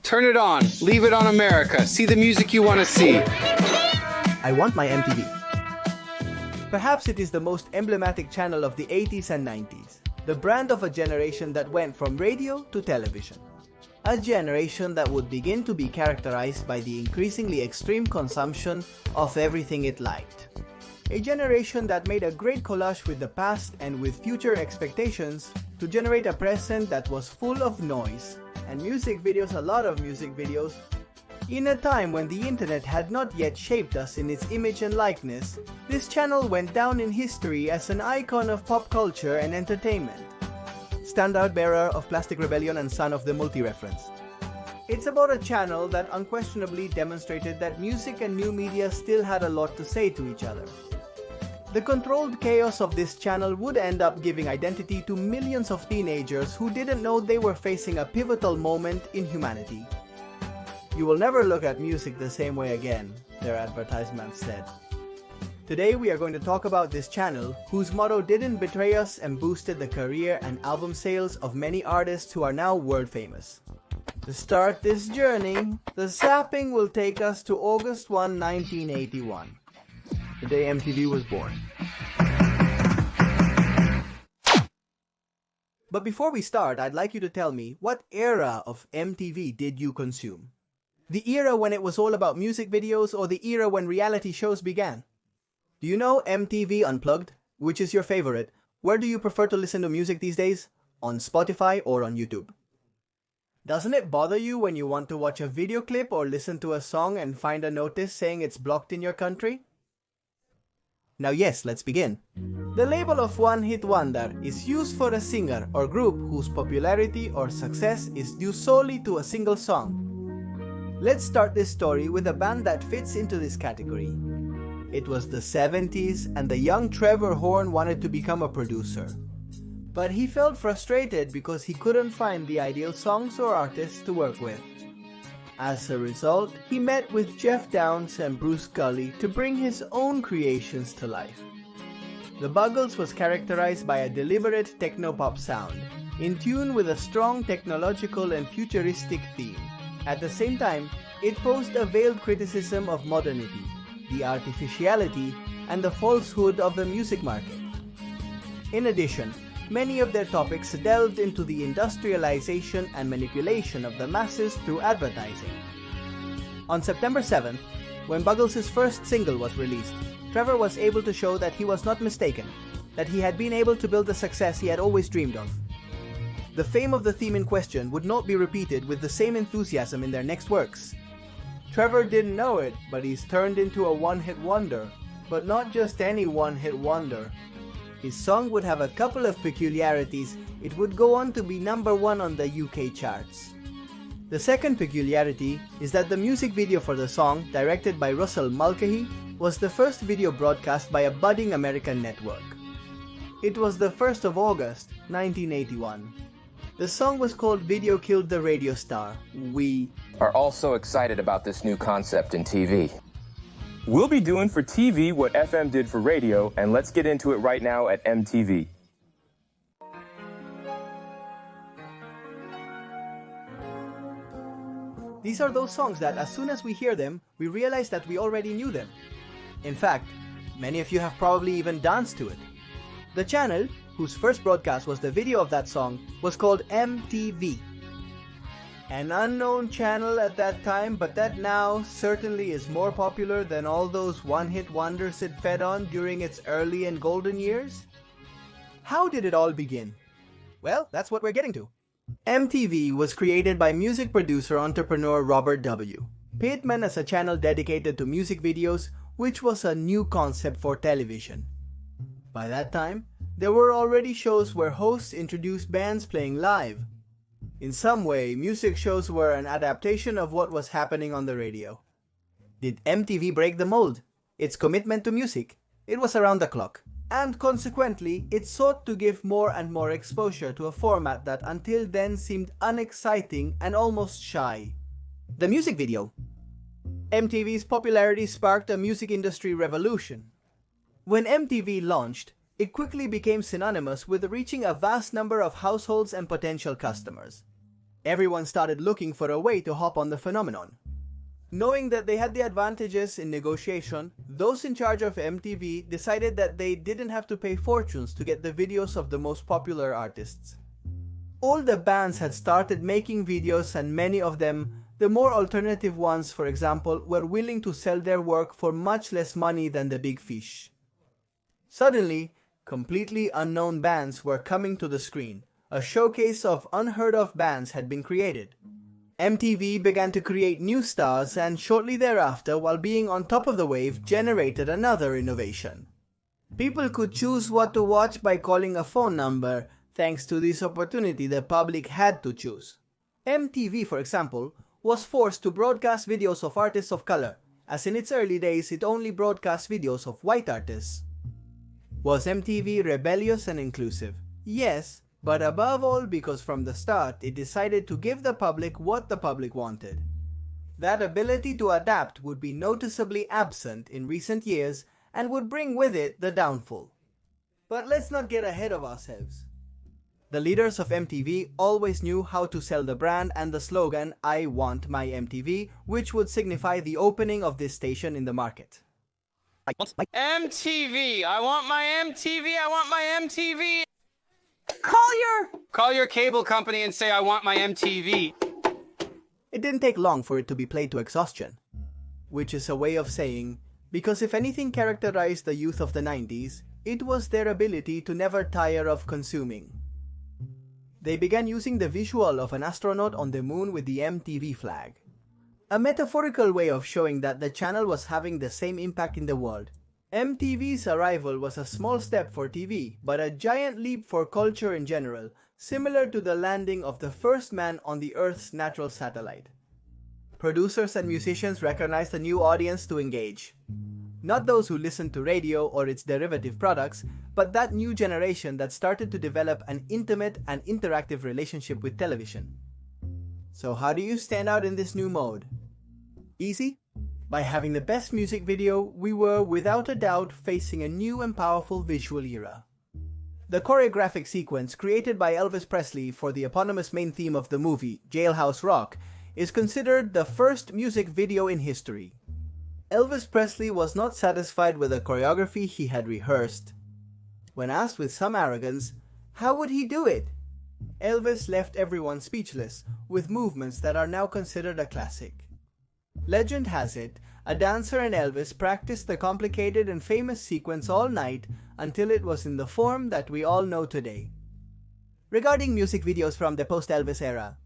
Turn it on. Leave it on America. See the music you want to see. I want my MTV. Perhaps it is the most emblematic channel of the 80s and 90s. The brand of a generation that went from radio to television. A generation that would begin to be characterized by the increasingly extreme consumption of everything it liked. A generation that made a great collage with the past and with future expectations to generate a present that was full of noise and music videos, a lot of music videos. In a time when the internet had not yet shaped us in its image and likeness, this channel went down in history as an icon of pop culture and entertainment. Standard bearer of Plastic Rebellion and son of the multi-reference. It's about a channel that unquestionably demonstrated that music and new media still had a lot to say to each other. The controlled chaos of this channel would end up giving identity to millions of teenagers who didn't know they were facing a pivotal moment in humanity. You will never look at music the same way again, their advertisement said. Today we are going to talk about this channel whose motto didn't betray us and boosted the career and album sales of many artists who are now world famous. To start this journey, the zapping will take us to August 1, 1981. The day MTV was born. But before we start, I'd like you to tell me, what era of MTV did you consume? The era when it was all about music videos, or the era when reality shows began? Do you know MTV Unplugged? Which is your favorite? Where do you prefer to listen to music these days? On Spotify or on YouTube? Doesn't it bother you when you want to watch a video clip or listen to a song and find a notice saying it's blocked in your country? Now yes, let's begin. The label of one-hit wonder is used for a singer or group whose popularity or success is due solely to a single song. Let's start this story with a band that fits into this category. It was the 70s and the young Trevor Horn wanted to become a producer. But he felt frustrated because he couldn't find the ideal songs or artists to work with. As a result, he met with Jeff Downes and Bruce Gully to bring his own creations to life. The Buggles was characterized by a deliberate techno-pop sound, in tune with a strong technological and futuristic theme. At the same time, it posed a veiled criticism of modernity, the artificiality, and the falsehood of the music market. In addition, many of their topics delved into the industrialization and manipulation of the masses through advertising. On September 7th, when Buggles' first single was released, Trevor was able to show that he was not mistaken, that he had been able to build the success he had always dreamed of. The fame of the theme in question would not be repeated with the same enthusiasm in their next works. Trevor didn't know it, but he's turned into a one-hit wonder, but not just any one-hit wonder. His song would have a couple of peculiarities. It would go on to be number 1 on the UK charts. The second peculiarity is that the music video for the song, directed by Russell Mulcahy, was the first video broadcast by a budding American network. It was the 1st of August, 1981. The song was called Video Killed the Radio Star. We are also excited about this new concept in TV. We'll be doing for TV what FM did for radio, and let's get into it right now at MTV. These are those songs that as soon as we hear them, we realize that we already knew them. In fact, many of you have probably even danced to it. The channel, whose first broadcast was the video of that song, was called MTV. An unknown channel at that time, but that now certainly is more popular than all those one-hit wonders it fed on during its early and golden years? How did it all begin? Well, that's what we're getting to. MTV was created by music producer-entrepreneur Robert W. Pittman as a channel dedicated to music videos, which was a new concept for television. By that time, there were already shows where hosts introduced bands playing live. In some way, music shows were an adaptation of what was happening on the radio. Did MTV break the mold? Its commitment to music? It was around the clock. And consequently, it sought to give more and more exposure to a format that until then seemed unexciting and almost shy. The music video. MTV's popularity sparked a music industry revolution. When MTV launched, it quickly became synonymous with reaching a vast number of households and potential customers. Everyone started looking for a way to hop on the phenomenon. Knowing that they had the advantages in negotiation, those in charge of MTV decided that they didn't have to pay fortunes to get the videos of the most popular artists. All the bands had started making videos, and many of them, the more alternative ones for example, were willing to sell their work for much less money than the big fish. Suddenly, completely unknown bands were coming to the screen. A showcase of unheard of bands had been created. MTV began to create new stars, and shortly thereafter, while being on top of the wave, generated another innovation. People could choose what to watch by calling a phone number. Thanks to this opportunity, the public had to choose. MTV, for example, was forced to broadcast videos of artists of color, as in its early days it only broadcast videos of white artists. Was MTV rebellious and inclusive? Yes. But above all, because from the start it decided to give the public what the public wanted. That ability to adapt would be noticeably absent in recent years and would bring with it the downfall. But let's not get ahead of ourselves. The leaders of MTV always knew how to sell the brand and the slogan, "I want my MTV," which would signify the opening of this station in the market. MTV! I want my MTV! I want my MTV! Call your cable company and say I want my MTV. It didn't take long for it to be played to exhaustion, which is a way of saying, because if anything characterized the youth of the 90s, it was their ability to never tire of consuming. They began using the visual of an astronaut on the moon with the MTV flag, a metaphorical way of showing that the channel was having the same impact in the world. MTV's arrival was a small step for TV, but a giant leap for culture in general, similar to the landing of the first man on the Earth's natural satellite. Producers and musicians recognized a new audience to engage. Not those who listened to radio or its derivative products, but that new generation that started to develop an intimate and interactive relationship with television. So how do you stand out in this new mode? Easy? By having the best music video, we were without a doubt facing a new and powerful visual era. The choreographic sequence created by Elvis Presley for the eponymous main theme of the movie, Jailhouse Rock, is considered the first music video in history. Elvis Presley was not satisfied with the choreography he had rehearsed. When asked with some arrogance, how would he do it? Elvis left everyone speechless, with movements that are now considered a classic. Legend has it, a dancer and Elvis practiced the complicated and famous sequence all night until it was in the form that we all know today. Regarding music videos from the post-Elvis era,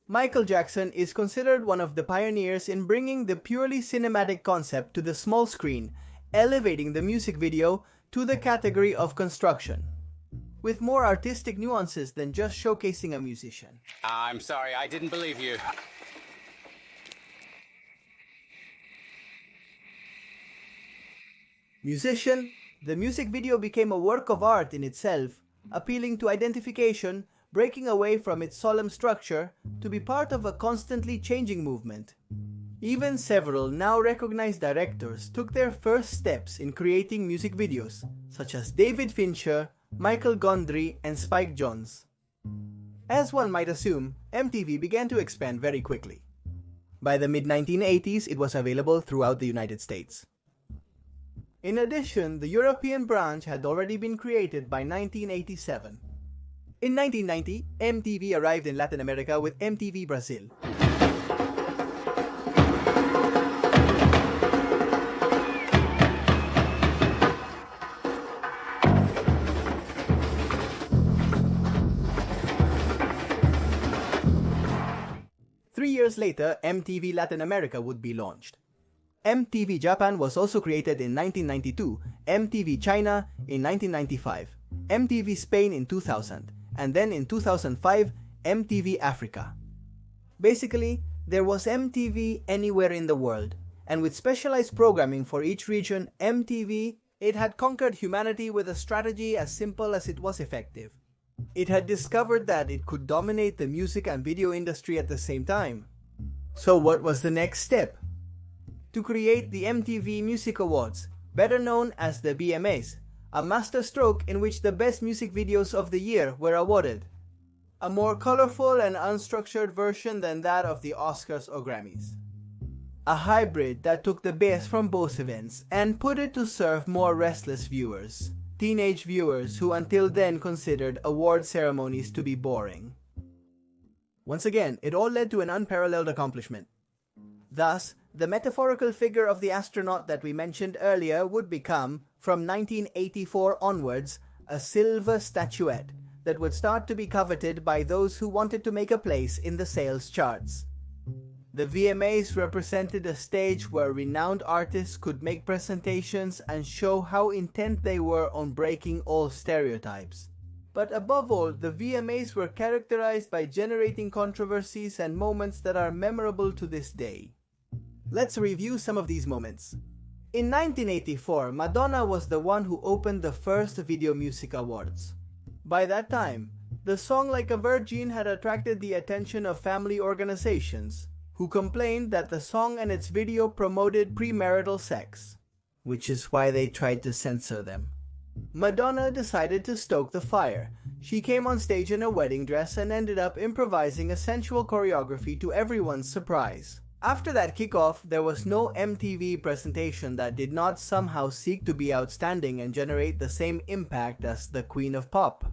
Michael Jackson is considered one of the pioneers in bringing the purely cinematic concept to the small screen, elevating the music video to the category of construction, with more artistic nuances than just showcasing a musician. I'm sorry, I didn't believe you. Musician, the music video became a work of art in itself, appealing to identification, breaking away from its solemn structure to be part of a constantly changing movement. Even several now recognized directors took their first steps in creating music videos, such as David Fincher, Michael Gondry, and Spike Jonze. As one might assume, MTV began to expand very quickly. By the mid-1980s, it was available throughout the United States. In addition, the European branch had already been created by 1987. In 1990, MTV arrived in Latin America with MTV Brazil. Three years later, MTV Latin America would be launched. MTV Japan was also created in 1992, MTV China in 1995, MTV Spain in 2000, and then in 2005, MTV Africa. Basically, there was MTV anywhere in the world, and with specialized programming for each region, MTV, it had conquered humanity with a strategy as simple as it was effective. It had discovered that it could dominate the music and video industry at the same time. So what was the next step? To create the MTV Music Awards, better known as the BMAs, a masterstroke in which the best music videos of the year were awarded. a more colorful and unstructured version than that of the Oscars or Grammys. A hybrid that took the best from both events and put it to serve more restless viewers, teenage viewers who until then considered award ceremonies to be boring. Once again, it all led to an unparalleled accomplishment. Thus, the metaphorical figure of the astronaut that we mentioned earlier would become, from 1984 onwards, a silver statuette that would start to be coveted by those who wanted to make a place in the sales charts. The VMAs represented a stage where renowned artists could make presentations and show how intent they were on breaking all stereotypes. But above all, the VMAs were characterized by generating controversies and moments that are memorable to this day. Let's review some of these moments. In 1984, Madonna was the one who opened the first Video Music Awards. By that time, the song Like a Virgin had attracted the attention of family organizations, who complained that the song and its video promoted premarital sex, which is why they tried to censor them. Madonna decided to stoke the fire. She came on stage in a wedding dress and ended up improvising a sensual choreography to everyone's surprise. After that kickoff, there was no MTV presentation that did not somehow seek to be outstanding and generate the same impact as the Queen of Pop.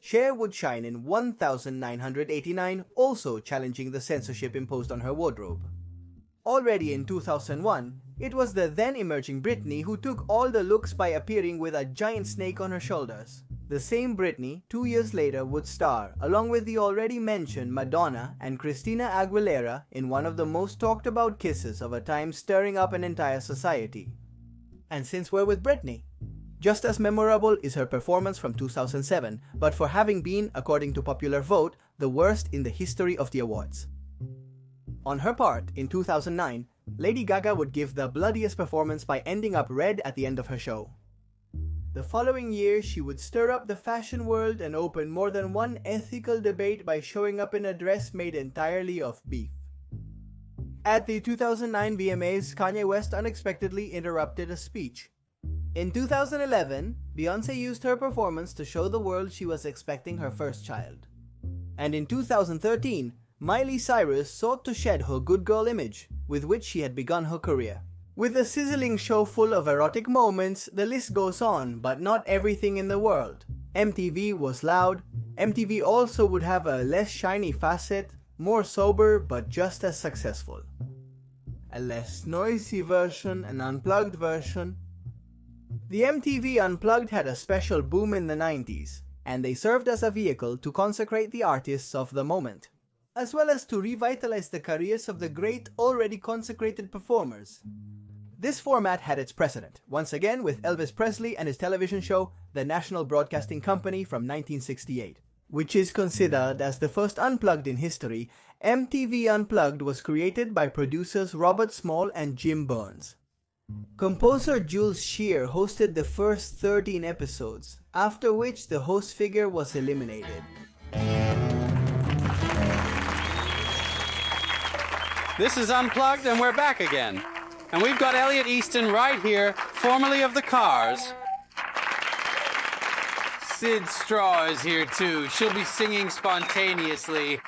Cher would shine in 1989, also challenging the censorship imposed on her wardrobe. Already in 2001, it was the then emerging Britney who took all the looks by appearing with a giant snake on her shoulders. The same Britney, 2 years later, would star, along with the already mentioned Madonna and Christina Aguilera, in one of the most talked about kisses of a time stirring up an entire society. And since we're with Britney, just as memorable is her performance from 2007, but for having been, according to popular vote, the worst in the history of the awards. On her part, in 2009, Lady Gaga would give the bloodiest performance by ending up red at the end of her show. The following year, she would stir up the fashion world and open more than one ethical debate by showing up in a dress made entirely of beef. At the 2009 VMAs, Kanye West unexpectedly interrupted a speech. In 2011, Beyoncé used her performance to show the world she was expecting her first child. And in 2013, Miley Cyrus sought to shed her good girl image, with which she had begun her career. With a sizzling show full of erotic moments, the list goes on, but not everything in the world. MTV was loud. MTV also would have a less shiny facet, more sober but just as successful. A less noisy version, an unplugged version. The MTV Unplugged had a special boom in the 90s, and they served as a vehicle to consecrate the artists of the moment, as well as to revitalize the careers of the great already consecrated performers. This format had its precedent, once again with Elvis Presley and his television show, The National Broadcasting Company from 1968. Which is considered as the first Unplugged in history. MTV Unplugged was created by producers Robert Small and Jim Burns. Composer Jules Shear hosted the first 13 episodes, after which the host figure was eliminated. This is Unplugged, and we're back again. And we've got Elliot Easton right here, formerly of the Cars. Sid Straw is here too. She'll be singing spontaneously.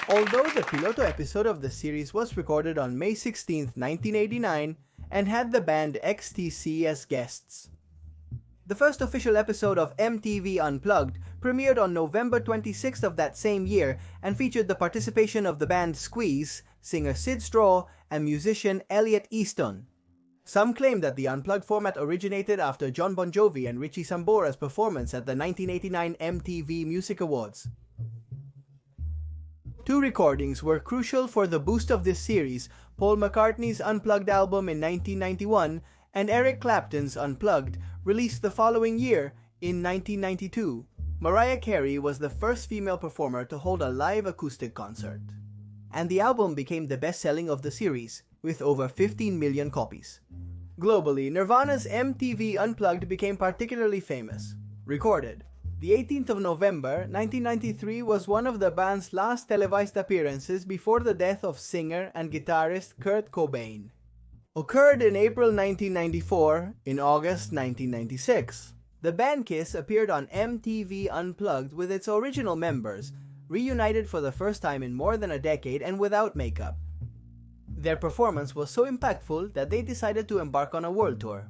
Although the piloto episode of the series was recorded on May 16, 1989, and had the band XTC as guests. The first official episode of MTV Unplugged premiered on November 26th of that same year and featured the participation of the band Squeeze, singer Sid Straw, and musician Elliot Easton. Some claim that the Unplugged format originated after Jon Bon Jovi and Richie Sambora's performance at the 1989 MTV Music Awards. Two recordings were crucial for the boost of this series: Paul McCartney's Unplugged album in 1991 and Eric Clapton's Unplugged, released the following year in 1992. Mariah Carey was the first female performer to hold a live acoustic concert. And the album became the best-selling of the series, with over 15 million copies. Globally, Nirvana's MTV Unplugged became particularly famous. Recorded the 18th of November, 1993 was one of the band's last televised appearances before the death of singer and guitarist Kurt Cobain. Occurred in April 1994, in August 1996. The band Kiss appeared on MTV Unplugged with its original members, reunited for the first time in more than a decade and without makeup. Their performance was so impactful that they decided to embark on a world tour.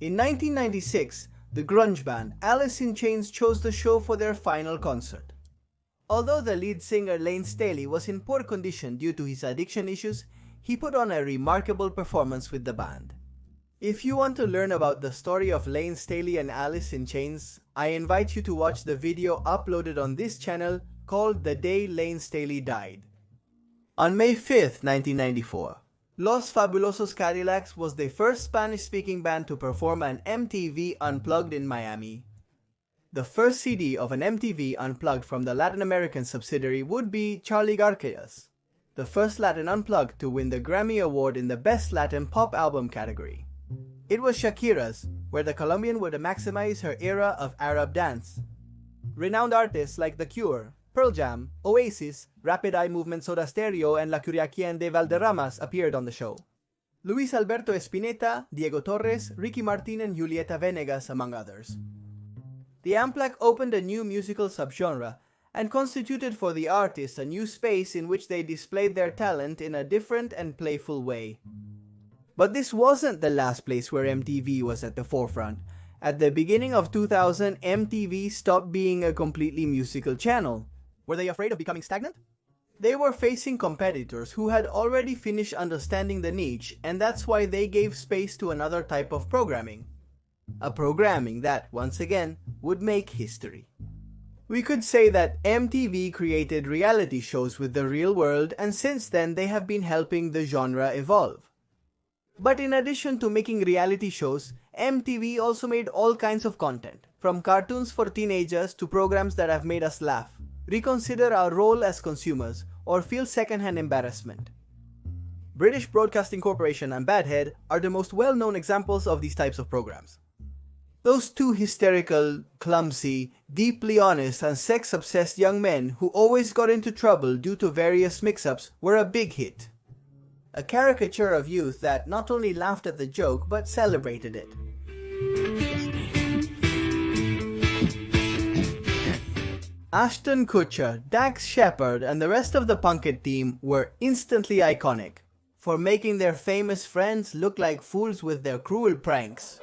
In 1996, the grunge band Alice in Chains chose the show for their final concert. Although the lead singer Lane Staley was in poor condition due to his addiction issues, he put on a remarkable performance with the band. If you want to learn about the story of Lane Staley and Alice in Chains, I invite you to watch the video uploaded on this channel called The Day Lane Staley Died. On May 5th, 1994, Los Fabulosos Cadillacs was the first Spanish-speaking band to perform an MTV Unplugged in Miami. The first CD of an MTV Unplugged from the Latin American subsidiary would be Charly Garcia's, the first Latin Unplugged to win the Grammy Award in the Best Latin Pop Album category. It was Shakira's, where the Colombian would maximize her era of Arab dance. Renowned artists like The Cure, Pearl Jam, Oasis, Rapid Eye Movement Soda Stereo, and La Curiaquién de Valderramas appeared on the show. Luis Alberto Spinetta, Diego Torres, Ricky Martin, and Julieta Venegas, among others. The Unplugged opened a new musical subgenre and constituted for the artists a new space in which they displayed their talent in a different and playful way. But this wasn't the last place where MTV was at the forefront. At the beginning of 2000, MTV stopped being a completely musical channel. Were they afraid of becoming stagnant? They were facing competitors who had already finished understanding the niche, and that's why they gave space to another type of programming. A programming that, once again, would make history. We could say that MTV created reality shows with the real world, and since then they have been helping the genre evolve. But in addition to making reality shows, MTV also made all kinds of content, from cartoons for teenagers to programs that have made us laugh, reconsider our role as consumers, or feel secondhand embarrassment. British Broadcasting Corporation and Badhead are the most well-known examples of these types of programs. Those two hysterical, clumsy, deeply honest, and sex-obsessed young men who always got into trouble due to various mix-ups were a big hit. A caricature of youth that not only laughed at the joke but celebrated it. Ashton Kutcher, Dax Shepard, and the rest of the Punk'd team were instantly iconic for making their famous friends look like fools with their cruel pranks.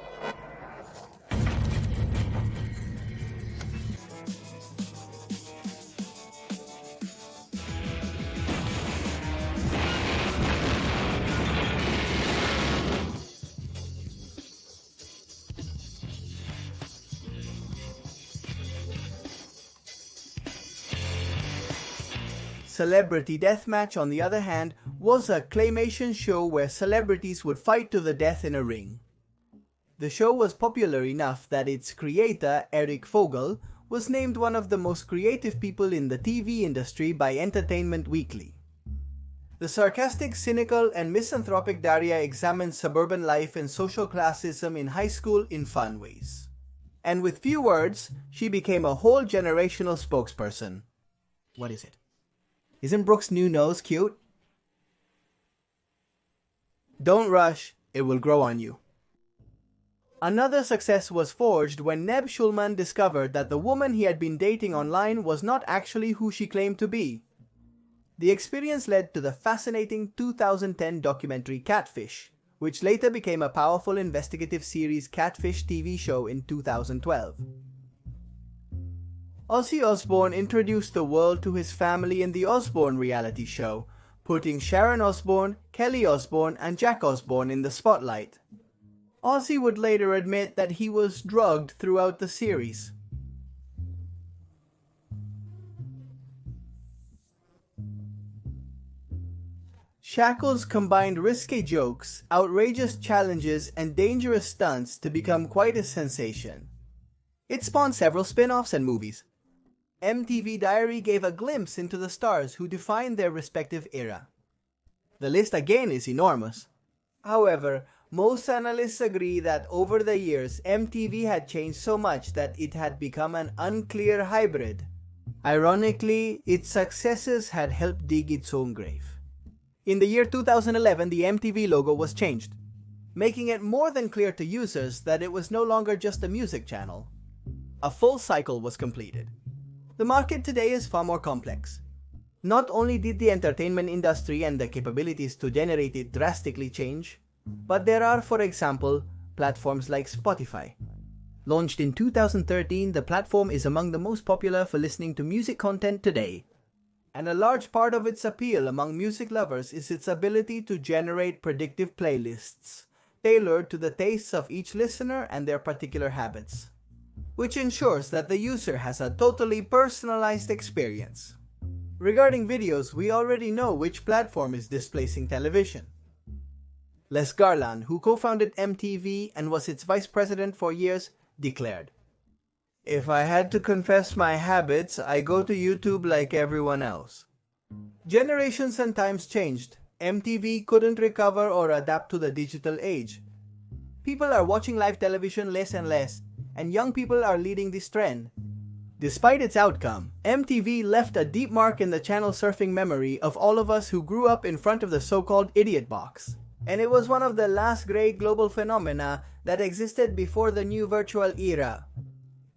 Celebrity Deathmatch, on the other hand, was a claymation show where celebrities would fight to the death in a ring. The show was popular enough that its creator, Eric Vogel, was named one of the most creative people in the TV industry by Entertainment Weekly. The sarcastic, cynical, and misanthropic Daria examined suburban life and social classism in high school in fun ways. And with few words, she became a whole generational spokesperson. What is it? Isn't Brooke's new nose cute? Don't rush, it will grow on you. Another success was forged when Neb Schulman discovered that the woman he had been dating online was not actually who she claimed to be. The experience led to the fascinating 2010 documentary Catfish, which later became a powerful investigative series Catfish TV show in 2012. Ozzy Osbourne introduced the world to his family in the Osbourne reality show, putting Sharon Osbourne, Kelly Osbourne, and Jack Osbourne in the spotlight. Ozzy would later admit that he was drugged throughout the series. Shackles combined risque jokes, outrageous challenges, and dangerous stunts to become quite a sensation. It spawned several spin-offs and movies. MTV Diary gave a glimpse into the stars who defined their respective era. The list again is enormous. However, most analysts agree that over the years, MTV had changed so much that it had become an unclear hybrid. Ironically, its successes had helped dig its own grave. In the year 2011, the MTV logo was changed. making it more than clear to users that it was no longer just a music channel. A full cycle was completed. The market today is far more complex. Not only did the entertainment industry and the capabilities to generate it drastically change, but there are, for example, platforms like Spotify. Launched in 2013, the platform is among the most popular for listening to music content today. And a large part of its appeal among music lovers is its ability to generate predictive playlists, tailored to the tastes of each listener and their particular habits, which ensures that the user has a totally personalized experience. Regarding videos, we already know which platform is displacing television. Les Garland, who co-founded MTV and was its vice president for years, declared, "If I had to confess my habits, I go to YouTube like everyone else." Generations and times changed. MTV couldn't recover or adapt to the digital age. People are watching live television less and less, and young people are leading this trend. Despite its outcome, MTV left a deep mark in the channel surfing memory of all of us who grew up in front of the so-called idiot box. And it was one of the last great global phenomena that existed before the new virtual era.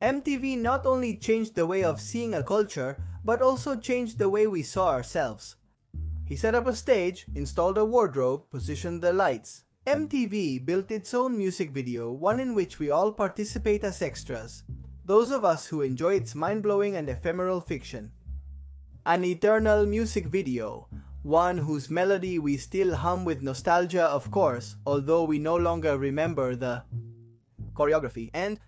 MTV not only changed the way of seeing a culture, but also changed the way we saw ourselves. He set up a stage, installed a wardrobe, positioned the lights. MTV built its own music video, one in which we all participate as extras, those of us who enjoy its mind-blowing and ephemeral fiction. An eternal music video, one whose melody we still hum with nostalgia, of course, although we no longer remember the choreography. And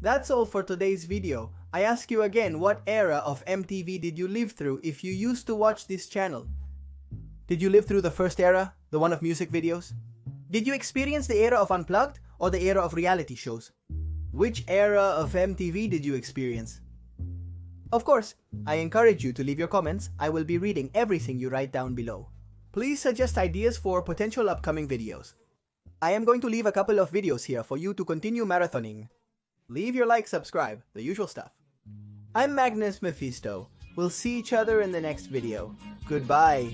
that's all for today's video. I ask you again, what era of MTV did you live through if you used to watch this channel? Did you live through the first era, the one of music videos? Did you experience the era of Unplugged or the era of reality shows? Which era of MTV did you experience? Of course, I encourage you to leave your comments. I will be reading everything you write down below. Please suggest ideas for potential upcoming videos. I am going to leave a couple of videos here for you to continue marathoning. Leave your like, subscribe, the usual stuff. I'm Magnus Mephisto. We'll see each other in the next video. Goodbye.